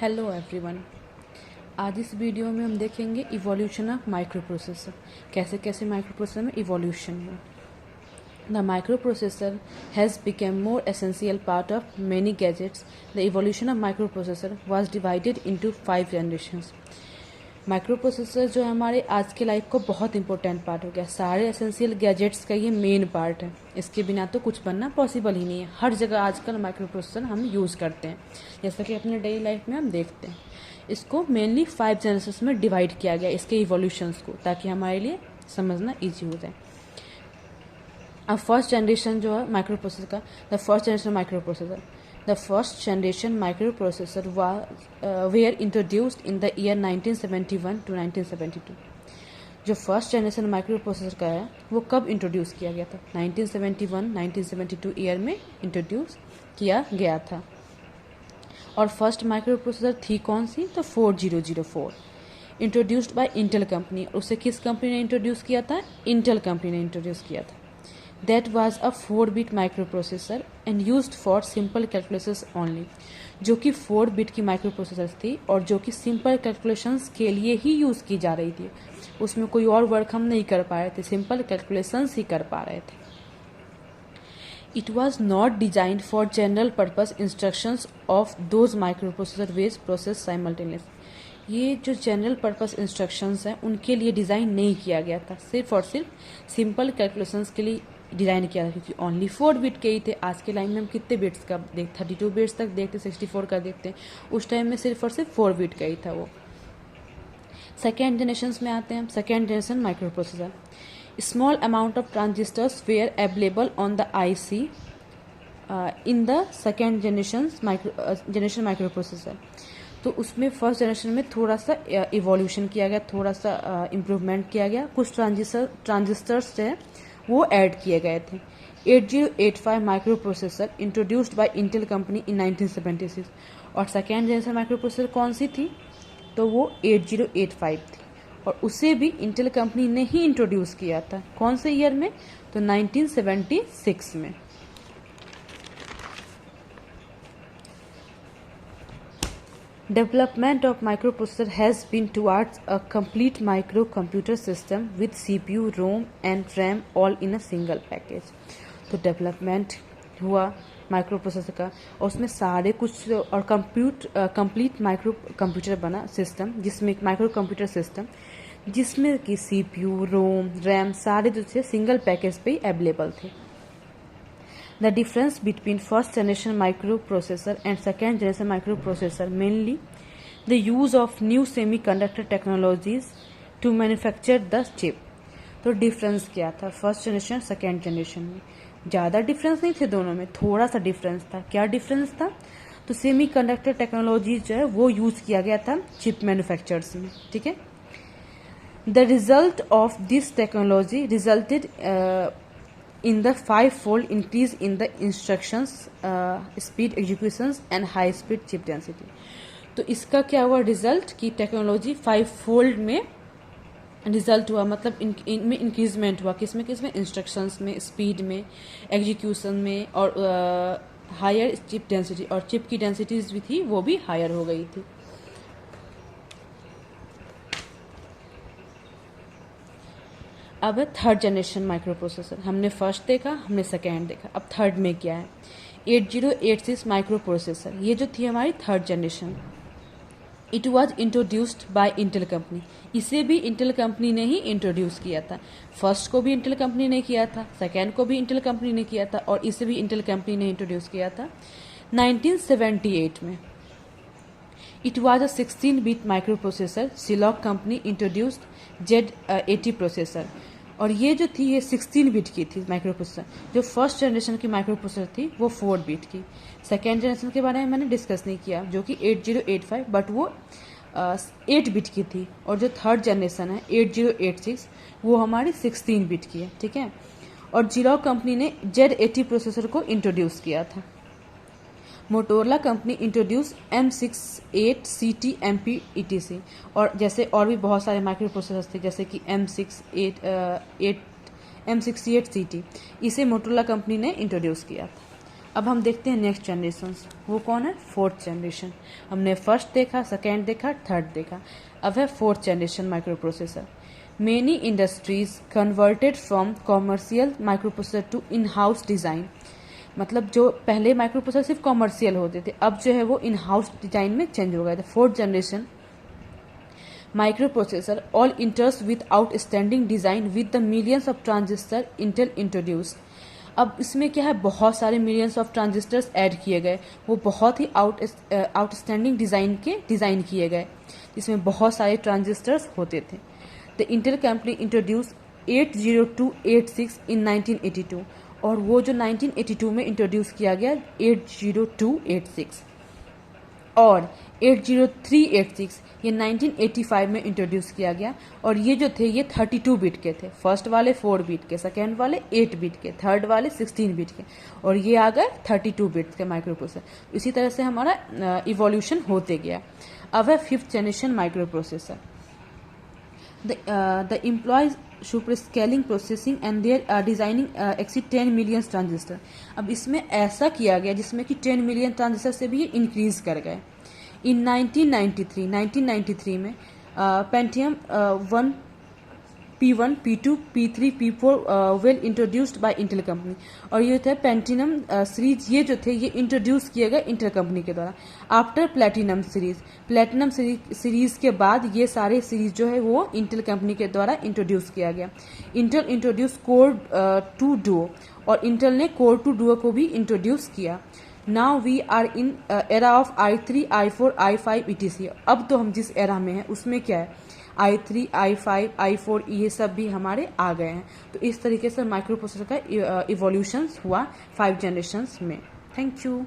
Hello everyone. आज इस video में हम देखेंगे इवोल्यूशन ऑफ माइक्रो प्रोसेसर। कैसे कैसे माइक्रो प्रोसेसर में इवोल्यूशन हुआ। The micro processor has become more essential part of many gadgets. The evolution of micro processor was divided into 5 generations. Micro processor जो है हमारे आज के लाइफ को बहुत इंपॉर्टेंट पार्ट हो गया। सारे एसेंशियल गैजेट्स का ये मेन पार्ट है। इसके बिना तो कुछ बनना पॉसिबल ही नहीं है। हर जगह आजकल माइक्रो प्रोसेसर हम यूज़ करते हैं, जैसा कि अपने डेली लाइफ में हम देखते हैं। इसको मेनली 5 जनरेशंस में डिवाइड किया गया, इसके इवोल्यूशंस को, ताकि हमारे लिए समझना ईजी हो जाए। अब फर्स्ट जनरेशन जो है माइक्रो प्रोसेसर का, the first generation micro processor The first generation microprocessor were introduced in the year 1971 to 1972. जो फर्स्ट जनरेशन माइक्रो प्रोसेसर का है वो कब इंट्रोड्यूस किया गया था? 1971-1972 ईयर में इंट्रोड्यूस किया गया था। और फर्स्ट माइक्रो प्रोसेसर थी कौन सी? तो 4004, इंट्रोड्यूस्ड बाय इंटेल कंपनी। उसे किस कंपनी ने इंट्रोड्यूस किया था? इंटेल कंपनी ने इंट्रोड्यूस किया था। That was a 4-bit microprocessor and used for simple calculations only. जो कि 4 बिट की माइक्रो प्रोसेसर थी और जो कि सिंपल कैलकुलेशंस के लिए ही यूज़ की जा रही थी। उसमें कोई और वर्क हम नहीं कर पा रहे थे, सिंपल कैलकुलेशंस ही कर पा रहे थे। It was not designed for general purpose instructions of those microprocessor which process simultaneously. ये जो जनरल पर्पस इंस्ट्रक्शंस हैं उनके लिए डिज़ाइन नहीं किया गया था, सिर्फ और सिर्फ सिंपल कैलकुलेशंस के लिए डिज़ाइन किया था, क्योंकि ओनली 4 बिट के ही थे। आज के लाइन में हम कितने बिट्स का 32 बिट्स तक देखते, 64 का देखते हैं। उस टाइम में सिर्फ और सिर्फ 4 बिट का ही था वो। सेकेंड जनरेशन में आते हैं हम। Second generation micro processor, small amount of transistors were available on the IC in the second generation micro processor. तो उसमें फर्स्ट जनरेशन में थोड़ा सा इवोल्यूशन किया गया, थोड़ा सा इम्प्रूवमेंट किया गया। कुछ ट्रांजिस्टर्स जो है वो ऐड किए गए थे। 8085 micro processor introduced by Intel company इन 1976। और सेकेंड जनरेशन माइक्रो प्रोसेसर कौन सी थी? तो वो 8085 थी, और उसे भी इंटेल कंपनी ने ही इंट्रोड्यूस किया था। कौन से ईयर में? तो 1976 में। Development of microprocessor has been towards a complete microcomputer system with CPU, ROM and RAM all in a single package. तो डेवलपमेंट हुआ माइक्रो प्रोसेसर का, और उसमें सारे कुछ और कंप्लीट माइक्रो कंप्यूटर बना सिस्टम, जिसमें एक माइक्रो कंप्यूटर सिस्टम जिसमें कि CPU, ROM, RAM सारे जो थे सिंगल पैकेज पे ही अवेलेबल थे। The difference between first generation microprocessor and second generation microprocessor mainly the use of new semiconductor technologies to manufacture the chip. तो डिफरेंस क्या था फर्स्ट जनरेशन सेकेंड जनरेशन में? ज़्यादा डिफरेंस नहीं थे दोनों में, थोड़ा सा डिफरेंस था। क्या डिफरेंस था? तो सेमीकंडक्टर टेक्नोलॉजी जो है वो यूज़ किया गया था चिप मैन्युफैक्चरर्स में। ठीक है। The result of this technology resulted in the 5-fold increase in the instructions speed, executions and high speed chip density. तो इसका क्या हुआ रिजल्ट? की टेक्नोलॉजी 5-fold में रिजल्ट हुआ, मतलब इनमें इंक्रीजमेंट हुआ। किसमें किसमें? इंस्ट्रक्शंस में, स्पीड में, एग्जीक्यूशन में, और हायर चिप डेंसिटी, और चिप की डेंसिटीज भी थी वो भी हायर हो गई थी। अब थर्ड जनरेशन माइक्रो प्रोसेसर। हमने फर्स्ट देखा, हमने सेकेंड देखा, अब थर्ड में क्या है? 8086 माइक्रो प्रोसेसर, ये जो थी हमारी third generation. It was introduced by Intel company. इसे भी इंटेल कंपनी ने ही इंट्रोड्यूस किया था। फर्स्ट को भी इंटेल कंपनी ने किया था, सेकेंड को भी इंटेल कंपनी ने किया था, और इसे भी इंटेल कंपनी ने इंट्रोड्यूस किया था 1978 में। It was a 16-bit microprocessor. Zilog company introduced Z80 processor, और ये जो थी ये 16 बिट की थी माइक्रो प्रोसेसर। जो फर्स्ट जनरेशन की माइक्रो प्रोसेसर थी वो 4 बिट की। सेकेंड जनरेशन के बारे में मैंने डिस्कस नहीं किया, जो कि 8085, बट वो 8 बिट की थी। और जो थर्ड जनरेशन है 8086 वो हमारी 16 बिट की है। ठीक है। और जिलॉग कंपनी ने Z80 प्रोसेसर को इंट्रोड्यूस किया था। Motorola company introduce M68CT MP ETC, और जैसे और भी बहुत सारे माइक्रो प्रोसेसर थे, जैसे कि M68CT, इसे मोटोरोला कंपनी ने इंट्रोड्यूस किया था। अब हम देखते हैं नेक्स्ट जनरेशन, वो कौन है, फोर्थ जनरेशन। हमने फर्स्ट देखा, सेकेंड देखा, थर्ड देखा, अब है fourth generation micro processor. Many industries converted from commercial micro processor to in house design. मतलब जो पहले माइक्रो प्रोसेसर सिर्फ कॉमर्शियल होते थे, अब जो है वो इन हाउस डिजाइन में चेंज हो गए थे। Fourth generation microprocessor all इंटर्स with outstanding design with the millions of transistor Intel introduce. अब इसमें क्या है, बहुत सारे मिलियंस ऑफ ट्रांजिस्टर्स ऐड किए गए, वो बहुत ही आउटस्टैंडिंग डिजाइन के डिजाइन किए गए, जिसमें बहुत सारे ट्रांजिस्टर्स होते थे। द इंटेल कंपनी इंट्रोड्यूस 80286 इन 1982, और वो जो 1982 में इंट्रोड्यूस किया गया 80286, और 80386 ये 1985 में इंट्रोड्यूस किया गया। और ये जो थे ये 32 बिट के थे, फर्स्ट वाले 4 बिट के, सेकेंड वाले 8 बिट के, थर्ड वाले 16 बिट के, और ये आ गए 32 बिट के माइक्रो प्रोसेसर। इसी तरह से हमारा इवोल्यूशन होते गया। अब है fifth generation micro processor. The employs super scaling processing and their designing exceed 10 million transistor. अब इसमें ऐसा किया गया जिसमें कि 10 मिलियन ट्रांजिस्टर से भी ये इंक्रीज कर गए। इन 1993 में Pentium 1 P1 P2 P3 P4 well introduced by Intel company, और ये थे पेंटिनम सीरीज, ये जो थे ये इंट्रोड्यूस किए गए इंटेल कंपनी के द्वारा। आफ्टर प्लेटिनम सीरीज के बाद ये सारे सीरीज जो है वो इंटेल कंपनी के द्वारा इंट्रोड्यूस किया गया। इंटेल इंट्रोड्यूस कोर 2 डुओ, और इंटेल ने कोर 2 डुओ को भी इंट्रोड्यूस किया। Now we are in era of i3 i4 i5 etc। अब तो हम जिस एरा में हैं उसमें क्या है, i3 i5 i4 ये सब भी हमारे आ गए हैं। तो इस तरीके से माइक्रो प्रोसेसर का इवोल्यूशन हुआ 5 जनरेशन्स में। Thank you.